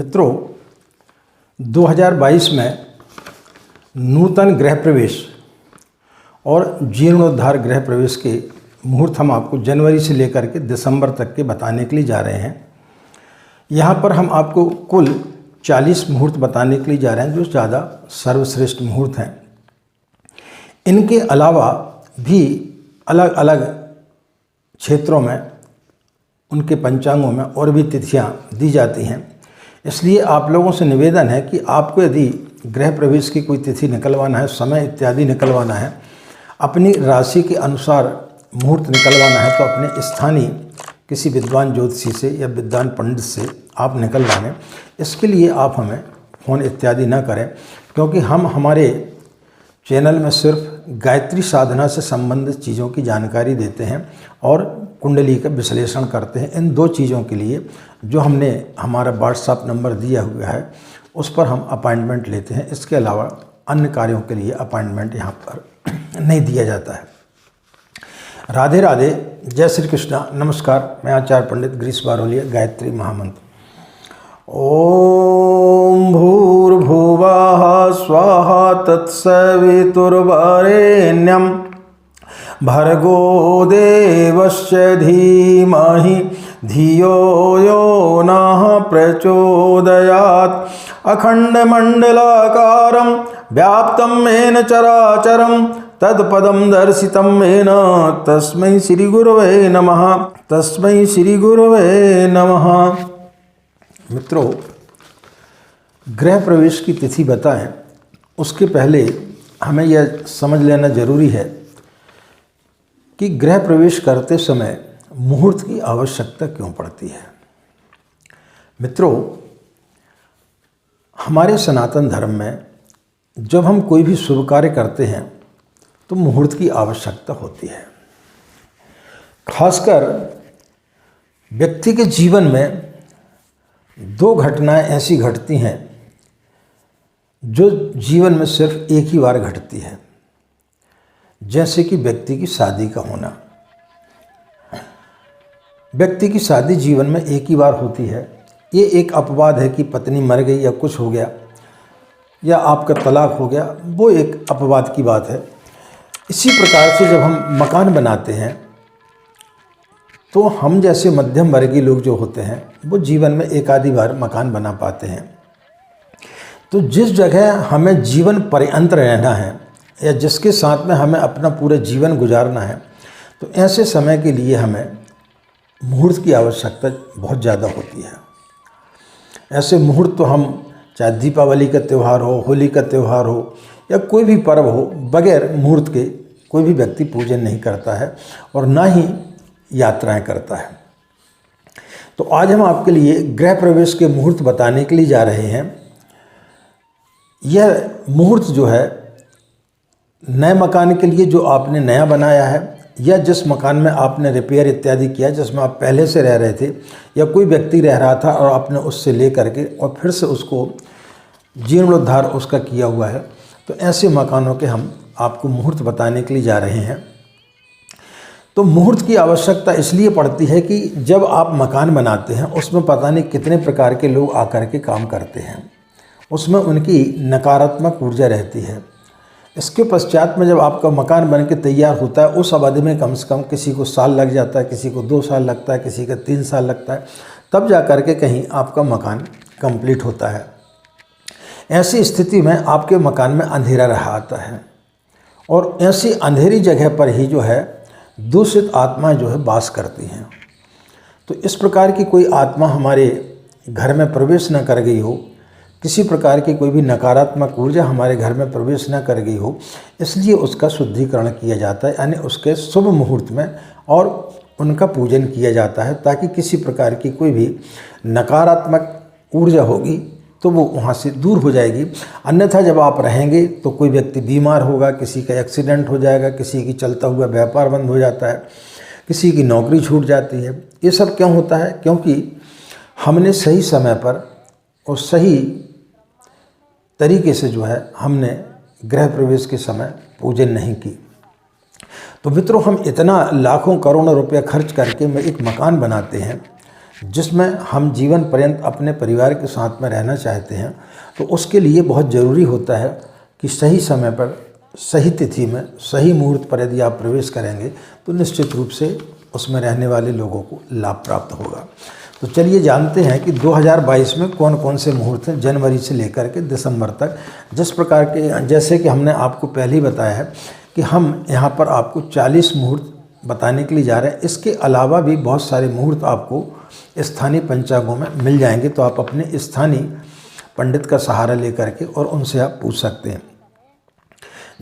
मित्रों, 2022 में नूतन गृह प्रवेश और जीर्णोद्धार गृह प्रवेश के मुहूर्त हम आपको जनवरी से लेकर के दिसंबर तक के बताने के लिए जा रहे हैं। यहाँ पर हम आपको कुल 40 मुहूर्त बताने के लिए जा रहे हैं जो ज़्यादा सर्वश्रेष्ठ मुहूर्त हैं। इनके अलावा भी अलग अलग क्षेत्रों में उनके पंचांगों में और भी तिथियां दी जाती हैं। इसलिए आप लोगों से निवेदन है कि आपको यदि गृह प्रवेश की कोई तिथि निकलवाना है, समय इत्यादि निकलवाना है, अपनी राशि के अनुसार मुहूर्त निकलवाना है, तो अपने स्थानीय किसी विद्वान ज्योतिषी से या विद्वान पंडित से आप निकलवाएं। इसके लिए आप हमें फ़ोन इत्यादि न करें, क्योंकि हम हमारे चैनल में सिर्फ गायत्री साधना से संबंधित चीज़ों की जानकारी देते हैं और कुंडली का विश्लेषण करते हैं। इन दो चीज़ों के लिए जो हमने हमारा व्हाट्सएप नंबर दिया हुआ है उस पर हम अपॉइंटमेंट लेते हैं। इसके अलावा अन्य कार्यों के लिए अपॉइंटमेंट यहाँ पर नहीं दिया जाता है। राधे राधे, जय श्री कृष्णा। नमस्कार, मैं आचार्य पंडित गिरीश बारोलिया। गायत्री महामंत्र। ओम भूर्भुवः स्वाहा तत्सवितुर्वरेण्यं भर्गो देवस्य धीमहि धियो यो नः प्रचोदयात्। अखण्डमण्डलाकारं व्याप्तं येन चराचरं तत्पदं दर्शितं येन तस्मै श्रीगुरवे नमः। तस्मै श्रीगुरवे नमः। मित्रों, गृह प्रवेश की तिथि बताएं उसके पहले हमें यह समझ लेना जरूरी है कि गृह प्रवेश करते समय मुहूर्त की आवश्यकता क्यों पड़ती है। मित्रों, हमारे सनातन धर्म में जब हम कोई भी शुभ कार्य करते हैं तो मुहूर्त की आवश्यकता होती है। खासकर व्यक्ति के जीवन में दो घटनाएं ऐसी घटती हैं जो जीवन में सिर्फ एक ही बार घटती है, जैसे कि व्यक्ति की शादी का होना। व्यक्ति की शादी जीवन में एक ही बार होती है। ये एक अपवाद है कि पत्नी मर गई या कुछ हो गया या आपका तलाक हो गया, वो एक अपवाद की बात है। इसी प्रकार से जब हम मकान बनाते हैं तो हम जैसे मध्यम वर्गीय लोग जो होते हैं वो जीवन में एक आधी बार मकान बना पाते हैं। तो जिस जगह हमें जीवन पर्यंत रहना है या जिसके साथ में हमें अपना पूरा जीवन गुजारना है, तो ऐसे समय के लिए हमें मुहूर्त की आवश्यकता बहुत ज़्यादा होती है। ऐसे मुहूर्त तो हम चाहे दीपावली का त्यौहार हो, होली का त्यौहार हो या कोई भी पर्व हो, बगैर मुहूर्त के कोई भी व्यक्ति पूजन नहीं करता है और ना ही यात्राएं करता है। तो आज हम आपके लिए गृह प्रवेश के मुहूर्त बताने के लिए जा रहे हैं। यह मुहूर्त जो है नए मकान के लिए जो आपने नया बनाया है या जिस मकान में आपने रिपेयर इत्यादि किया, जिसमें आप पहले से रह रहे थे या कोई व्यक्ति रह रहा था और आपने उससे ले करके और फिर से उसको जीर्णोद्धार उसका किया हुआ है, तो ऐसे मकानों के हम आपको मुहूर्त बताने के लिए जा रहे हैं। तो मुहूर्त की आवश्यकता इसलिए पड़ती है कि जब आप मकान बनाते हैं उसमें पता नहीं कितने प्रकार के लोग आकर के काम करते हैं, उसमें उनकी नकारात्मक ऊर्जा रहती है। इसके पश्चात में जब आपका मकान बन के तैयार होता है उस अवधि में कम से कम किसी को साल लग जाता है, किसी को 2 साल लगता है, किसी का 3 साल लगता है, तब जा कर के कहीं आपका मकान कंप्लीट होता है। ऐसी स्थिति में आपके मकान में अंधेरा रहा आता है और ऐसी अंधेरी जगह पर ही जो है दूषित आत्माएं जो है वास करती हैं। तो इस प्रकार की कोई आत्मा हमारे घर में प्रवेश न कर गई हो, किसी प्रकार की कोई भी नकारात्मक ऊर्जा हमारे घर में प्रवेश न कर गई हो, इसलिए उसका शुद्धिकरण किया जाता है, यानी उसके शुभ मुहूर्त में और उनका पूजन किया जाता है, ताकि किसी प्रकार की कोई भी नकारात्मक ऊर्जा होगी तो वो वहाँ से दूर हो जाएगी। अन्यथा जब आप रहेंगे तो कोई व्यक्ति बीमार होगा, किसी का एक्सीडेंट हो जाएगा, किसी की चलता हुआ व्यापार बंद हो जाता है, किसी की नौकरी छूट जाती है। ये सब क्यों होता है? क्योंकि हमने सही समय पर और सही तरीके से जो है हमने गृह प्रवेश के समय पूजन नहीं की। तो मित्रों, हम इतना लाखों करोड़ों रुपया खर्च करके एक मकान बनाते हैं जिसमें हम जीवन पर्यंत अपने परिवार के साथ में रहना चाहते हैं, तो उसके लिए बहुत ज़रूरी होता है कि सही समय पर, सही तिथि में, सही मुहूर्त पर यदि आप प्रवेश करेंगे तो निश्चित रूप से उसमें रहने वाले लोगों को लाभ प्राप्त होगा। तो चलिए जानते हैं कि 2022 में कौन कौन से मुहूर्त हैं जनवरी से लेकर के दिसंबर तक। जिस प्रकार के, जैसे कि हमने आपको पहले ही बताया है कि हम यहाँ पर आपको 40 मुहूर्त बताने के लिए जा रहे हैं। इसके अलावा भी बहुत सारे मुहूर्त आपको स्थानीय पंचांगों में मिल जाएंगे, तो आप अपने स्थानीय पंडित का सहारा लेकर के और उनसे आप पूछ सकते हैं।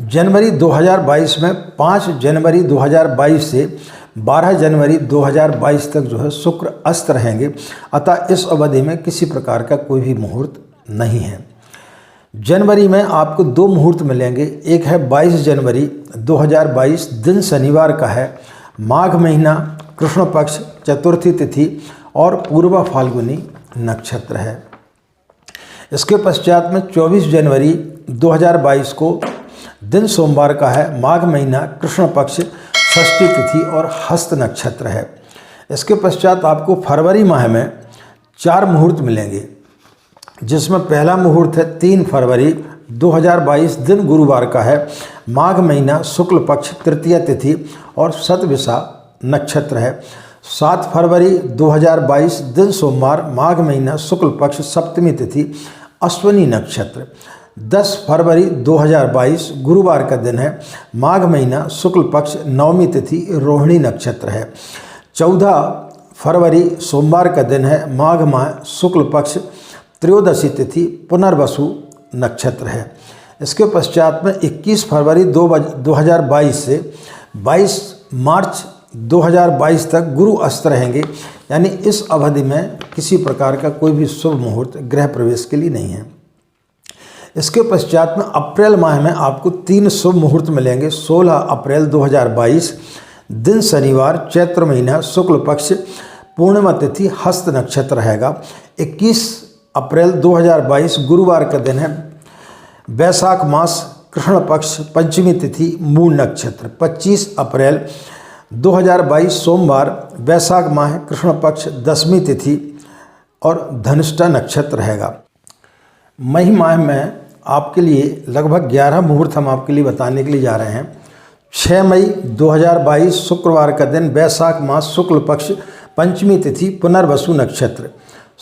जनवरी 2022 में 5 जनवरी 2022 से 12 जनवरी 2022 तक जो है शुक्र अस्त रहेंगे, अतः इस अवधि में किसी प्रकार का कोई भी मुहूर्त नहीं है। जनवरी में आपको 2 मुहूर्त मिलेंगे। एक है 22 जनवरी 2022, दिन शनिवार का है, माघ महीना, कृष्ण पक्ष, चतुर्थी तिथि और पूर्वा फाल्गुनी नक्षत्र है। इसके पश्चात में 24 जनवरी 2022 को दिन सोमवार का है, माघ महीना, कृष्ण पक्ष, षष्ठी तिथि और हस्त नक्षत्र है। इसके पश्चात आपको फरवरी माह में 4 मुहूर्त मिलेंगे, जिसमें पहला मुहूर्त है 3 फरवरी 2022, दिन गुरुवार का है, माघ महीना, शुक्ल पक्ष, तृतीया तिथि और शतभिषा नक्षत्र है। 7 फरवरी 2022, दिन सोमवार, माघ महीना, शुक्ल पक्ष, सप्तमी तिथि, अश्विनी नक्षत्र। 10 फरवरी 2022 गुरुवार का दिन है, माघ महीना, शुक्ल पक्ष, नवमी तिथि, रोहिणी नक्षत्र है। 14 फरवरी सोमवार का दिन है, माघ माह, शुक्ल पक्ष, त्रयोदशी तिथि, पुनर्वसु नक्षत्र है। इसके पश्चात में 21 फरवरी 2022 से 22 मार्च 2022 तक गुरु अस्त रहेंगे, यानी इस अवधि में किसी प्रकार का कोई भी शुभ मुहूर्त गृह प्रवेश के लिए नहीं है। इसके पश्चात में अप्रैल माह में आपको 3 शुभ मुहूर्त मिलेंगे। 16 अप्रैल 2022, दिन शनिवार, चैत्र महीना, शुक्ल पक्ष, पूर्णिमा तिथि, हस्त नक्षत्र रहेगा। 21 अप्रैल 2022 गुरुवार का दिन है, वैशाख मास, कृष्ण पक्ष, पंचमी तिथि, मूल नक्षत्र। 25 अप्रैल 2022 सोमवार, वैशाख माह, कृष्ण पक्ष, दसवीं तिथि और धनिष्ठा नक्षत्र रहेगा। मई माह में आपके लिए लगभग 11 मुहूर्त हम आपके लिए बताने के लिए जा रहे हैं। 6 मई 2022 शुक्रवार का दिन, वैशाख मास, शुक्ल पक्ष, पंचमी तिथि, पुनर्वसु नक्षत्र।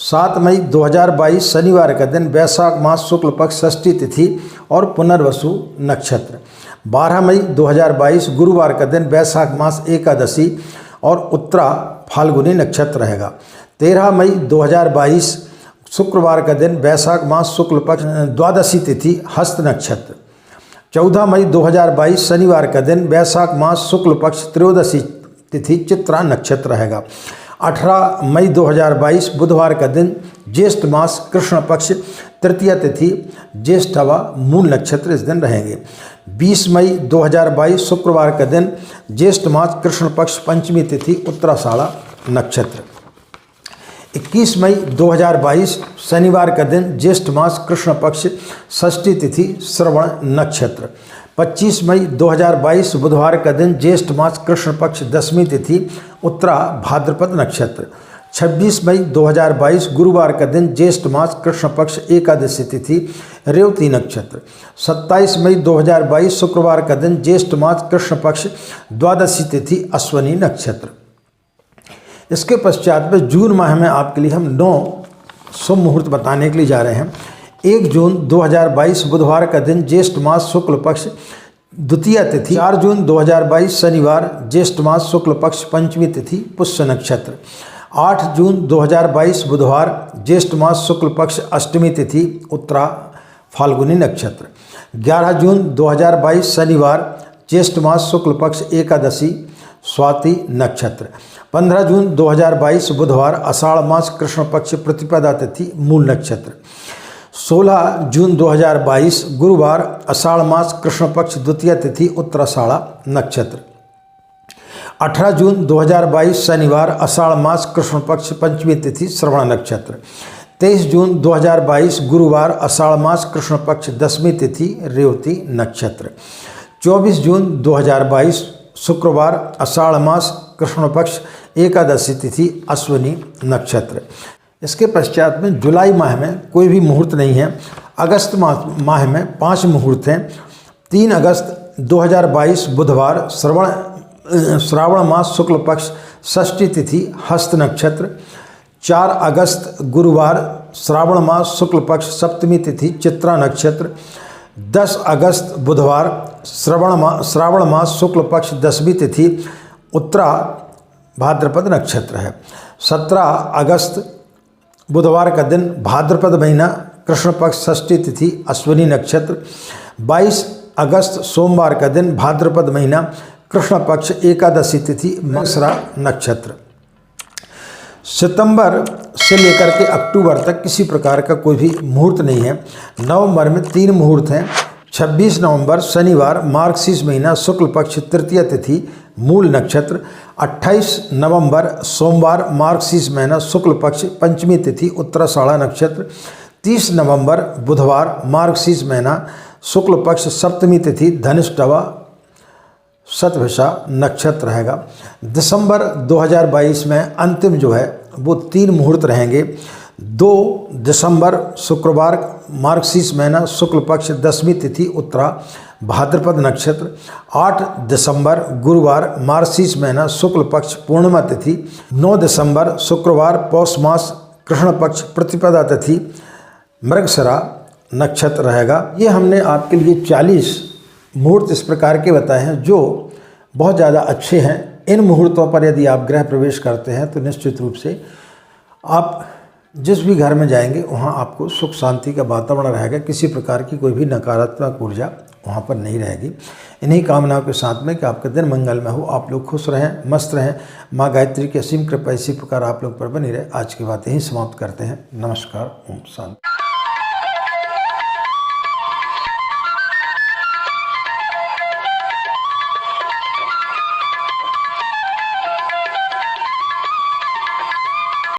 7 मई 2022 शनिवार का दिन, वैशाख मास, शुक्ल पक्ष, षष्ठी तिथि और पुनर्वसु नक्षत्र। 12 मई 2022 गुरुवार का दिन, वैशाख मास, एकादशी और उत्तरा फाल्गुनी नक्षत्र रहेगा। 13 मई 2022 शुक्रवार का दिन, वैशाख मास, शुक्ल पक्ष, द्वादशी तिथि, हस्त नक्षत्र। 14 मई 2022 शनिवार का दिन, वैशाख मास, शुक्ल पक्ष, त्रयोदशी तिथि, चित्रा नक्षत्र रहेगा। 18 मई 2022 बुधवार का दिन, ज्येष्ठ मास, कृष्ण पक्ष, तृतीया तिथि, ज्येष्ठवा, मूल नक्षत्र इस दिन रहेंगे। 20 मई 2022 शुक्रवार का दिन, ज्येष्ठ मास, कृष्ण पक्ष, पंचमी तिथि, उत्तराषाढ़ा नक्षत्र। 21 मई 2022 शनिवार का दिन, ज्येष्ठ मास, कृष्ण पक्ष, षष्ठी तिथि, श्रवण नक्षत्र। 25 मई 2022 बुधवार का दिन, ज्येष्ठ मास, कृष्ण पक्ष, दसवीं तिथि, उत्तरा भाद्रपद नक्षत्र। 26 मई 2022 गुरुवार का दिन, ज्येष्ठ मास, कृष्ण पक्ष, एकादशी तिथि, रेवती नक्षत्र। 27 मई 2022 शुक्रवार का दिन, ज्येष्ठ मास, कृष्ण पक्ष, द्वादशी तिथि, अश्विनी नक्षत्र। इसके पश्चात में जून माह में आपके लिए हम 9 शुभ मुहूर्त बताने के लिए जा रहे हैं। 1 जून 2022 बुधवार का दिन, ज्येष्ठ मास, शुक्ल पक्ष, द्वितीया तिथि। 4 जून 2022 शनिवार, ज्येष्ठ मास, शुक्ल पक्ष, पंचमी तिथि, पुष्य नक्षत्र। 8 जून 2022 बुधवार, ज्येष्ठ मास, शुक्ल पक्ष, अष्टमी तिथि, उत्तरा फाल्गुनी नक्षत्र। 11 जून 2022 शनिवार, ज्येष्ठ मास, शुक्ल पक्ष, एकादशी, स्वाति नक्षत्र। 15 जून 2022 बुधवार, आषाढ़ मास, कृष्ण पक्ष, प्रतिपदा तिथि, मूल नक्षत्र। 16 जून 2022 गुरुवार, आषाढ़ मास, कृष्ण पक्ष, द्वितीया तिथि, उत्तराषाढ़ा नक्षत्र। 18 जून 2022 शनिवार, आषाढ़ मास, कृष्ण पक्ष, पंचमी तिथि, श्रवण नक्षत्र। 23 जून 2022 गुरुवार, आषाढ़ मास, कृष्ण पक्ष, दसवीं तिथि, रेवती नक्षत्र। 24 जून 2022 शुक्रवार, आषाढ़ मास, कृष्ण पक्ष, एकादशी तिथि, अश्विनी नक्षत्र। इसके पश्चात में जुलाई माह में कोई भी मुहूर्त नहीं है। अगस्त माह में 5 मुहूर्त हैं। 3 अगस्त 2022 बुधवार, श्रावण मास, शुक्ल पक्ष, षष्ठी तिथि, हस्त नक्षत्र। 4 अगस्त गुरुवार, श्रावण मास, शुक्ल पक्ष, सप्तमी तिथि, चित्रा नक्षत्र। 10 अगस्त बुधवार, श्रावण मास, शुक्ल पक्ष, 10वीं तिथि, उत्तरा भाद्रपद नक्षत्र है। 17 अगस्त बुधवार का दिन, भाद्रपद महीना, कृष्ण पक्ष, षष्ठी तिथि, अश्विनी नक्षत्र। 22 अगस्त सोमवार का दिन, भाद्रपद महीना, कृष्ण पक्ष, एकादशी तिथि, मगसरा नक्षत्र। सितंबर से लेकर के अक्टूबर तक किसी प्रकार का कोई भी मुहूर्त नहीं है। नवंबर में 3 मुहूर्त हैं। 26 नवंबर शनिवार, मार्गशीर्ष महीना, शुक्ल पक्ष, तृतीय तिथि, मूल नक्षत्र। 28 नवंबर सोमवार, मार्गशीर्ष महीना, शुक्ल पक्ष, पंचमी तिथि, उत्तराषाढ़ा नक्षत्र। 30 नवंबर बुधवार, मार्गशीर्ष महीना, शुक्ल पक्ष, सप्तमी तिथि, धनिष्ठवा, शतभिषा नक्षत्र रहेगा। दिसंबर 2022 में अंतिम जो है वो 3 मुहूर्त रहेंगे। 2 दिसंबर शुक्रवार, मार्गशीर्ष महीना, शुक्ल पक्ष, 10वीं तिथि, उत्तरा भाद्रपद नक्षत्र। 8 दिसंबर गुरुवार, मार्गशीर्ष महीना, शुक्ल पक्ष, पूर्णिमा तिथि। 9 दिसंबर शुक्रवार, पौष मास, कृष्ण पक्ष, प्रतिपदा तिथि, मृगशिरा नक्षत्र रहेगा। ये हमने आपके लिए 40 मुहूर्त इस प्रकार के बताए हैं जो बहुत ज़्यादा अच्छे हैं। इन मुहूर्तों पर यदि आप गृह प्रवेश करते हैं तो निश्चित रूप से आप जिस भी घर में जाएंगे वहाँ आपको सुख शांति का वातावरण रहेगा। किसी प्रकार की कोई भी नकारात्मक ऊर्जा वहाँ पर नहीं रहेगी। इन्हीं कामनाओं के साथ में कि आपका दिन मंगलमय हो, आप लोग खुश रहें, मस्त रहें। माँ गायत्री की असीम कृपा इसी प्रकार आप लोग पर बनी रहे। आज की बात यहीं समाप्त करते हैं। नमस्कार, ओम शांति।